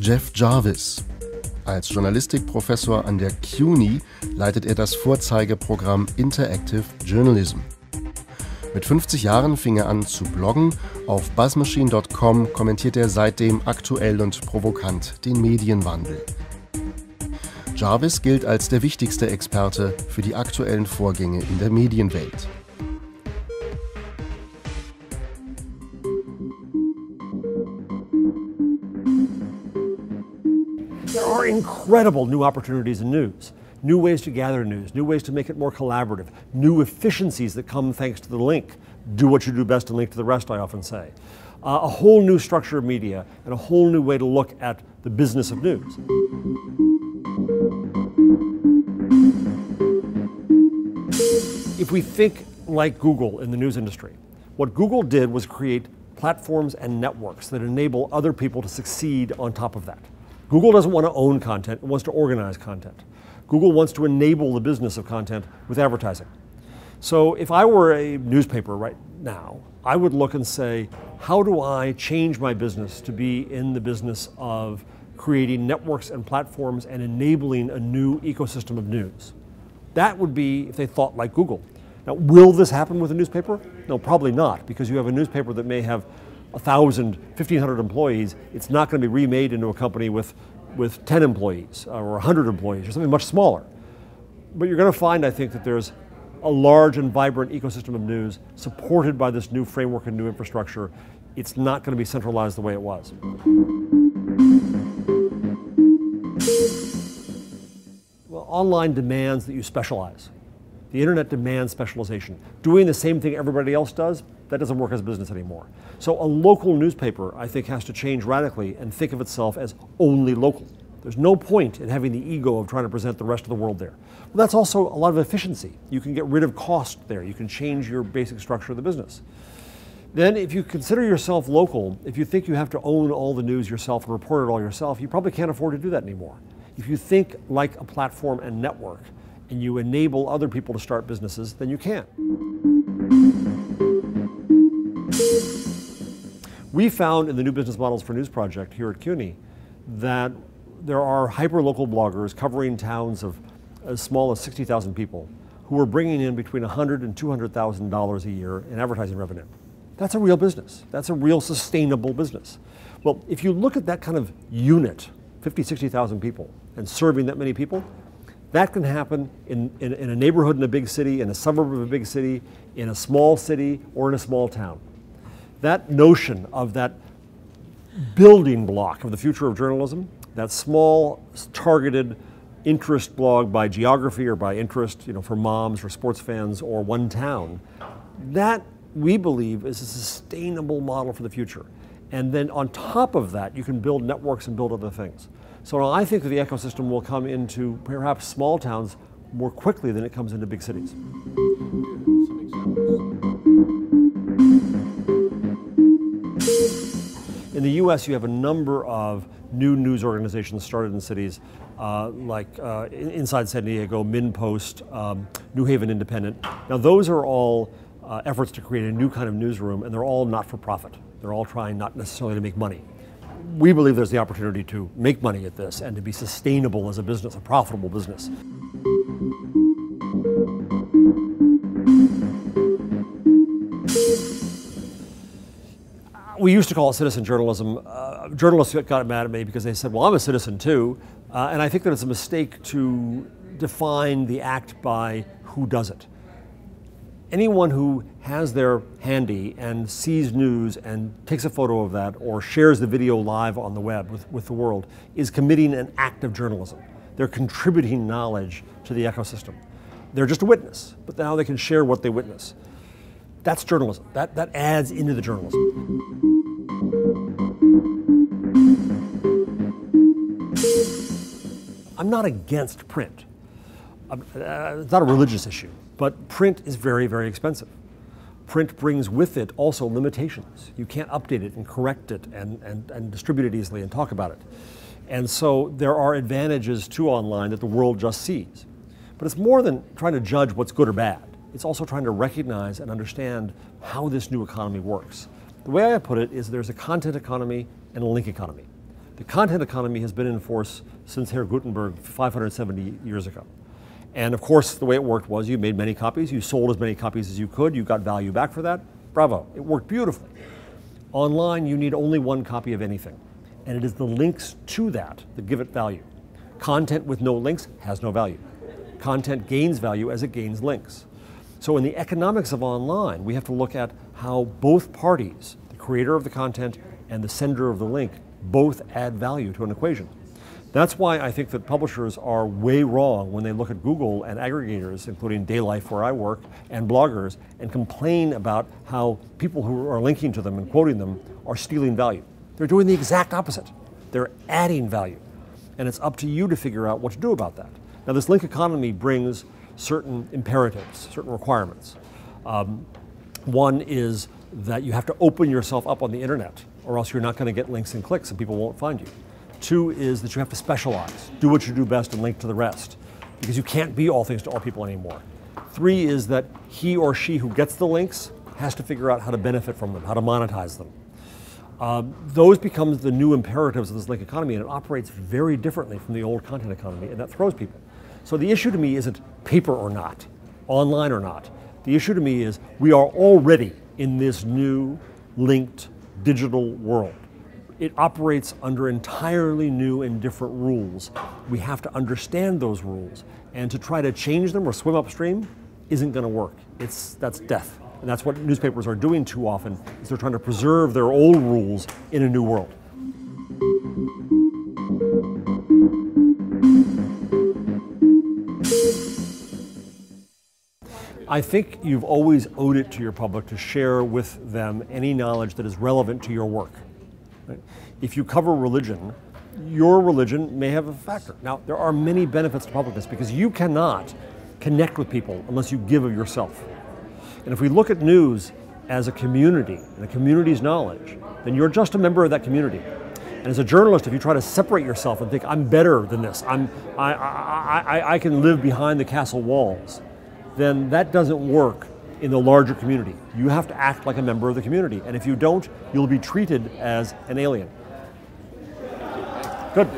Jeff Jarvis. Als Journalistikprofessor an der CUNY leitet er das Vorzeigeprogramm Interactive Journalism. Mit 50 Jahren fing er an zu bloggen. Auf buzzmachine.com kommentiert er seitdem aktuell und provokant den Medienwandel. Jarvis gilt als der wichtigste Experte für die aktuellen Vorgänge in der Medienwelt. There are incredible new opportunities in news. New ways to gather news, new ways to make it more collaborative, new efficiencies that come thanks to the link. Do what you do best and link to the rest, I often say. A whole new structure of media and a whole new way to look at the business of news. If we think like Google in the news industry, what Google did was create platforms and networks that enable other people to succeed on top of that. Google doesn't want to own content, it wants to organize content. Google wants to enable the business of content with advertising. So if I were a newspaper right now, I would look and say, how do I change my business to be in the business of creating networks and platforms and enabling a new ecosystem of news? That would be if they thought like Google. Now, will this happen with a newspaper? No, probably not, because you have a newspaper that may have 1,000, 1,500 employees. It's not going to be remade into a company with 10 employees or 100 employees or something much smaller. But you're going to find, I think, that there's a large and vibrant ecosystem of news supported by this new framework and new infrastructure. It's not going to be centralized the way it was. Well, online demands that you specialize. The internet demands specialization. Doing the same thing everybody else does, that doesn't work as a business anymore. So a local newspaper, I think, has to change radically and think of itself as only local. There's no point in having the ego of trying to present the rest of the world there. Well, that's also a lot of efficiency. You can get rid of cost there. You can change your basic structure of the business. Then if you consider yourself local, if you think you have to own all the news yourself and report it all yourself, you probably can't afford to do that anymore. If you think like a platform and network, and you enable other people to start businesses, then you can. We found in the New Business Models for News project here at CUNY that there are hyper-local bloggers covering towns of as small as 60,000 people who are bringing in between $100,000 and $200,000 a year in advertising revenue. That's a real business. That's a real sustainable business. Well, if you look at that kind of unit, 50, 60,000 people, and serving that many people, that can happen in a neighborhood in a big city, in a suburb of a big city, in a small city, or in a small town. That notion of that building block of the future of journalism, that small, targeted interest blog by geography or by interest, for moms or sports fans or one town, that we believe is a sustainable model for the future. And then on top of that, you can build networks and build other things. So I think that the ecosystem will come into perhaps small towns more quickly than it comes into big cities. In the US, you have a number of new news organizations started in cities like inside San Diego, MinPost, New Haven Independent. Now those are all efforts to create a new kind of newsroom, and they're all not for profit. They're all trying not necessarily to make money. We believe there's the opportunity to make money at this and to be sustainable as a business, a profitable business. We used to call it citizen journalism. Journalists got mad at me because they said, well, I'm a citizen too. And I think that it's a mistake to define the act by who does it. Anyone who has their handy and sees news and takes a photo of that or shares the video live on the web with the world is committing an act of journalism. They're contributing knowledge to the ecosystem. They're just a witness, but now they can share what they witness. That's journalism. That adds into the journalism. I'm not against print. It's not a religious issue, but print is very, very expensive. Print brings with it also limitations. You can't update it and correct it and distribute it easily and talk about it. And so there are advantages to online that the world just sees. But it's more than trying to judge what's good or bad. It's also trying to recognize and understand how this new economy works. The way I put it is there's a content economy and a link economy. The content economy has been in force since Herr Gutenberg 570 years ago. And of course, the way it worked was you made many copies, you sold as many copies as you could, you got value back for that. Bravo, it worked beautifully. Online, you need only one copy of anything. And it is the links to that give it value. Content with no links has no value. Content gains value as it gains links. So in the economics of online, we have to look at how both parties, the creator of the content and the sender of the link, both add value to an equation. That's why I think that publishers are way wrong when they look at Google and aggregators, including Daylife where I work, and bloggers, and complain about how people who are linking to them and quoting them are stealing value. They're doing the exact opposite. They're adding value. And it's up to you to figure out what to do about that. Now, this link economy brings certain imperatives, certain requirements. One is that you have to open yourself up on the internet, or else you're not going to get links and clicks and people won't find you. Two is that you have to specialize, do what you do best and link to the rest, because you can't be all things to all people anymore. Three is that he or she who gets the links has to figure out how to benefit from them, how to monetize them. Those become the new imperatives of this link economy, and it operates very differently from the old content economy, and that throws people. So the issue to me isn't paper or not, online or not. The issue to me is we are already in this new linked digital world. It operates under entirely new and different rules. We have to understand those rules, and to try to change them or swim upstream isn't going to work. That's death. And that's what newspapers are doing too often, is they're trying to preserve their old rules in a new world. I think you've always owed it to your public to share with them any knowledge that is relevant to your work. Right? If you cover religion, your religion may have a factor. Now, there are many benefits to publicness because you cannot connect with people unless you give of yourself. And if we look at news as a community and a community's knowledge, then you're just a member of that community. And as a journalist, if you try to separate yourself and think, I'm better than this, I can live behind the castle walls, then that doesn't work in the larger community. You have to act like a member of the community. And if you don't, you'll be treated as an alien. Good.